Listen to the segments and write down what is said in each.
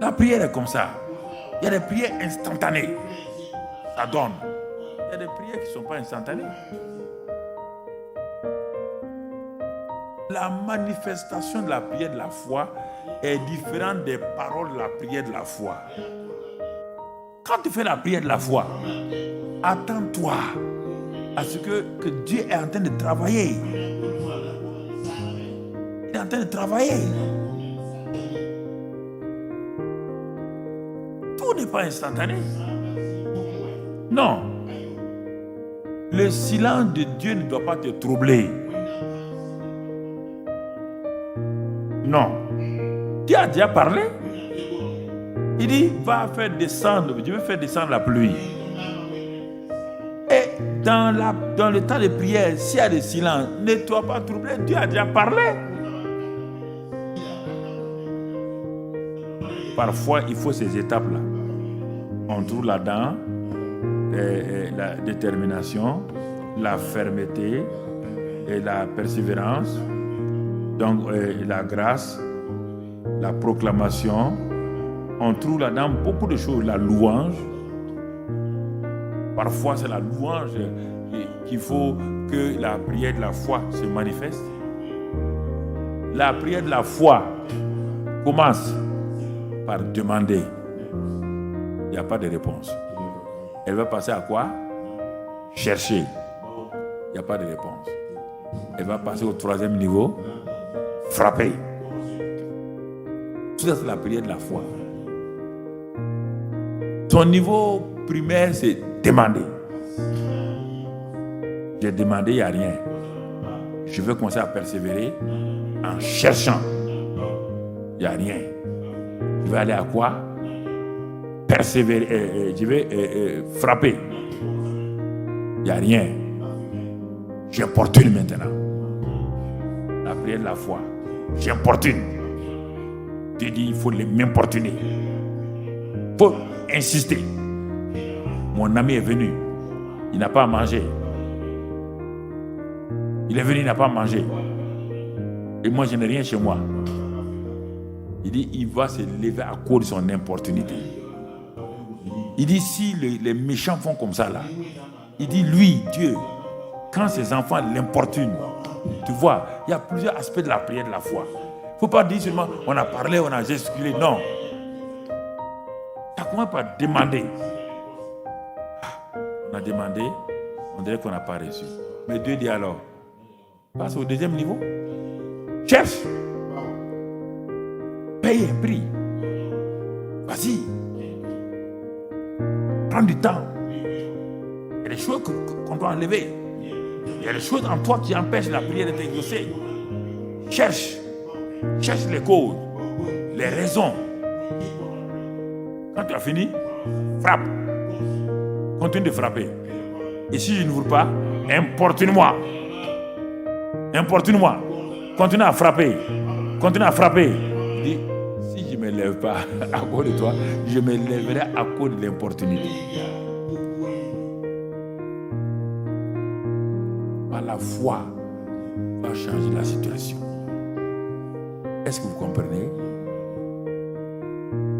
La prière est comme ça. Il y a des prières instantanées. Ça donne. Il y a des prières qui ne sont pas instantanées. La manifestation de la prière de la foi est différente des paroles de la prière de la foi. Quand tu fais la prière de la foi, attends-toi à ce que Dieu est en train de travailler. Il est en train de travailler. Tout n'est pas instantané. Non. Le silence de Dieu ne doit pas te troubler. Non. Dieu a déjà parlé. Il dit, va faire descendre, je vais faire descendre la pluie. Et dans le temps de prière, s'il y a des silences, ne sois pas troublé, Dieu a déjà parlé. Parfois, il faut ces étapes-là. On trouve là-dedans la détermination, la fermeté et la persévérance, donc la grâce, la proclamation. On trouve là-dedans beaucoup de choses, la louange. Parfois, c'est la louange qu'il faut que la prière de la foi se manifeste. La prière de la foi commence par demander. Il n'y a pas de réponse. Elle va passer à quoi? Chercher. Il n'y a pas de réponse. Elle va passer au 3e niveau. Frapper. Tout ça, c'est la prière de la foi. Son niveau primaire, c'est demander. J'ai demandé, il n'y a rien. Je vais commencer à persévérer en cherchant. Il n'y a rien. Je vais aller à quoi? Persévérer. Je vais frapper. Il n'y a rien. J'importune maintenant. La prière de la foi. J'importune. Dieu dit, il faut m'importuner. Il faut insister. Mon ami est venu. Il n'a pas à manger. Il est venu, il n'a pas à manger. Et moi, je n'ai rien chez moi. Il dit, il va se lever à cause de son importunité. Il dit, si les méchants font comme ça là, il dit, lui, Dieu, quand ses enfants l'importunent, tu vois, il y a plusieurs aspects de la prière de la foi. Il ne faut pas dire seulement, on a parlé, on a gesticulé. Non. Ça commence par demander. On a demandé, on dirait qu'on n'a pas reçu. Mais Dieu dit alors, passe au 2e niveau. Cherche. Paye un prix. Vas-y. Prends du temps. Il y a des choses qu'on doit enlever. Il y a des choses en toi qui empêchent la prière d'être exaucée. Cherche. Cherche les causes, les raisons. Quand tu as fini, frappe. Continue de frapper. Et si je n'ouvre pas, importune-moi. Importune-moi. Continue à frapper. Continue à frapper. Dis, si je ne me lève pas à cause de toi, je me lèverai à cause de l'importunité. Par la foi, va changer la situation. Est-ce que vous comprenez?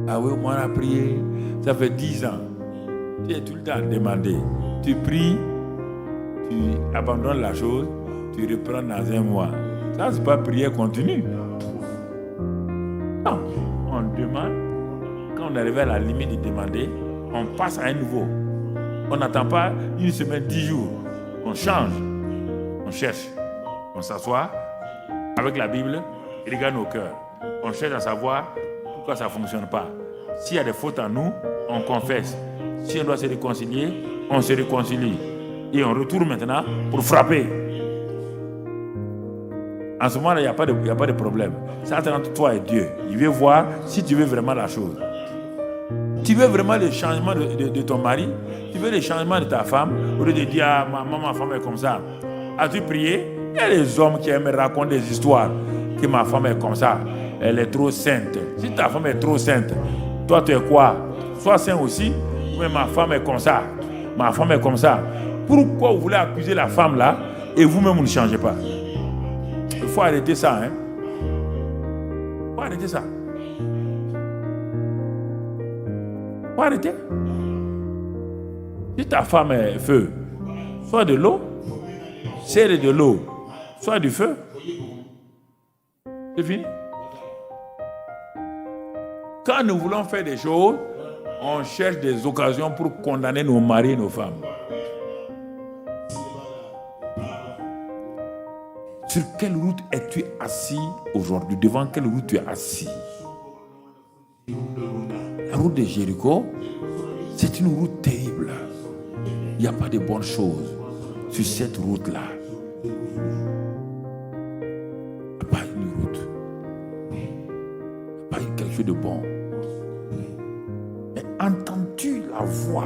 Ah oui, moi on a prié, ça fait 10 ans. Tu es tout le temps à demander. Tu pries, tu abandonnes la chose, tu reprends dans 1 mois. Ça, c'est pas prière continue. Non, on demande. Quand on arrive à la limite de demander, on passe à un niveau. On n'attend pas 1 semaine, 10 jours. On change, on cherche, on s'assoit avec la Bible. Il regarde nos cœurs. On cherche à savoir pourquoi ça ne fonctionne pas. S'il y a des fautes en nous, on confesse. Si on doit se réconcilier, on se réconcilie. Et on retourne maintenant pour frapper. En ce moment-là, il n'y a pas de problème. C'est entre toi et Dieu. Il veut voir si tu veux vraiment la chose. Tu veux vraiment le changement de ton mari? Tu veux le changement de ta femme? Au lieu de dire, ah, ma femme est comme ça. As-tu prié? Il y a des hommes qui aiment raconter des histoires. Que ma femme est comme ça, elle est trop sainte. Si ta femme est trop sainte, toi tu es quoi? Sois saint aussi, mais ma femme est comme ça. Ma femme est comme ça. Pourquoi vous voulez accuser la femme là et vous-même vous ne changez pas? Il faut arrêter ça. Il faut arrêter ça. Faut arrêter. Si ta femme est feu, soit de l'eau. Si elle est de l'eau, soit du feu. C'est fini. Quand nous voulons faire des choses, on cherche des occasions pour condamner nos maris et nos femmes. Sur quelle route es-tu assis aujourd'hui? Devant quelle route tu es assis? La route de Jéricho, c'est une route terrible. Il n'y a pas de bonnes choses sur cette route-là. Pas une route. Pas quelque chose de bon. Mais entends-tu la voix?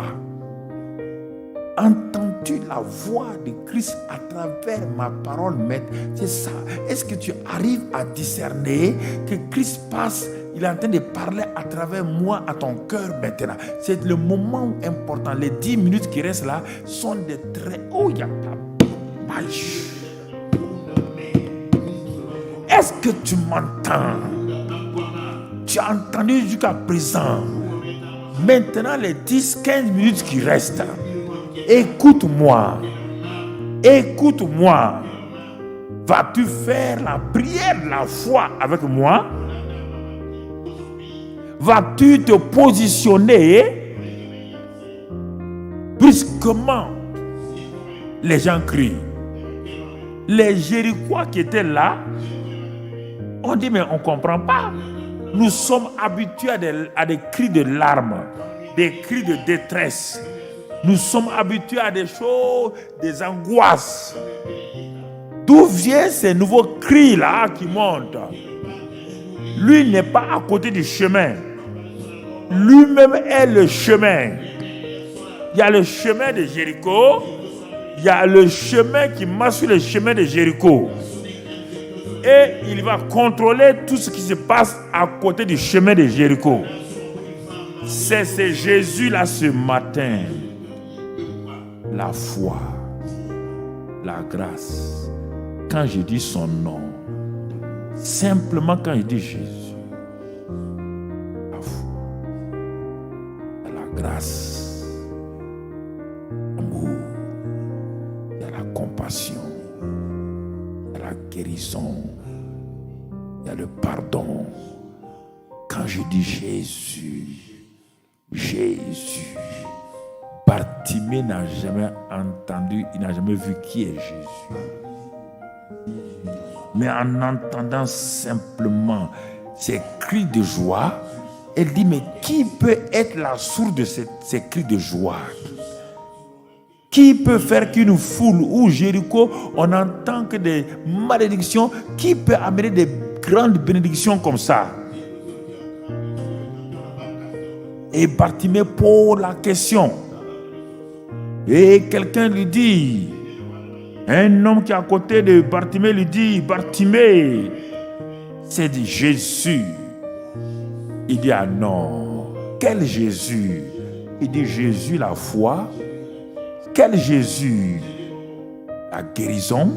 Entends-tu la voix de Christ à travers ma parole, maître? C'est ça. Est-ce que tu arrives à discerner que Christ passe, il est en train de parler à travers moi, à ton cœur maintenant? C'est le moment important. Les 10 minutes qui restent là sont des traits. Oh, il n'y a pas. Est-ce que tu m'entends? Tu as entendu jusqu'à présent. Maintenant, les 10-15 minutes qui restent. Écoute-moi. Écoute-moi. Vas-tu faire la prière de la foi avec moi? Vas-tu te positionner brusquement? Les gens crient. Les Jérichois qui étaient là, on dit mais on ne comprend pas. Nous sommes habitués à des cris de larmes, des cris de détresse. Nous sommes habitués à des choses, des angoisses. D'où viennent ces nouveaux cris-là qui montent? Lui n'est pas à côté du chemin. Lui-même est le chemin. Il y a le chemin de Jéricho. Il y a le chemin qui marche sur le chemin de Jéricho. Et il va contrôler tout ce qui se passe à côté du chemin de Jéricho. C'est Jésus-là ce matin. La foi, la grâce. Quand je dis son nom, simplement quand je dis Jésus, la foi, la grâce, l'amour, il y a la compassion, il y a la guérison, il y a le pardon. Quand je dis Jésus, Jésus, Bartimée n'a jamais entendu, il n'a jamais vu qui est Jésus. Mais en entendant simplement ces cris de joie, elle dit, mais qui peut être la source de ces cris de joie? Qui peut faire qu'une foule où Jéricho, on entend que des malédictions, qui peut amener des grandes bénédictions comme ça? Et Bartimée pose la question. Et quelqu'un lui dit, un homme qui est à côté de Bartimée lui dit, Bartimée, c'est Jésus. Il dit, ah non, quel Jésus? Il dit, Jésus la foi. Quel Jésus? La guérison.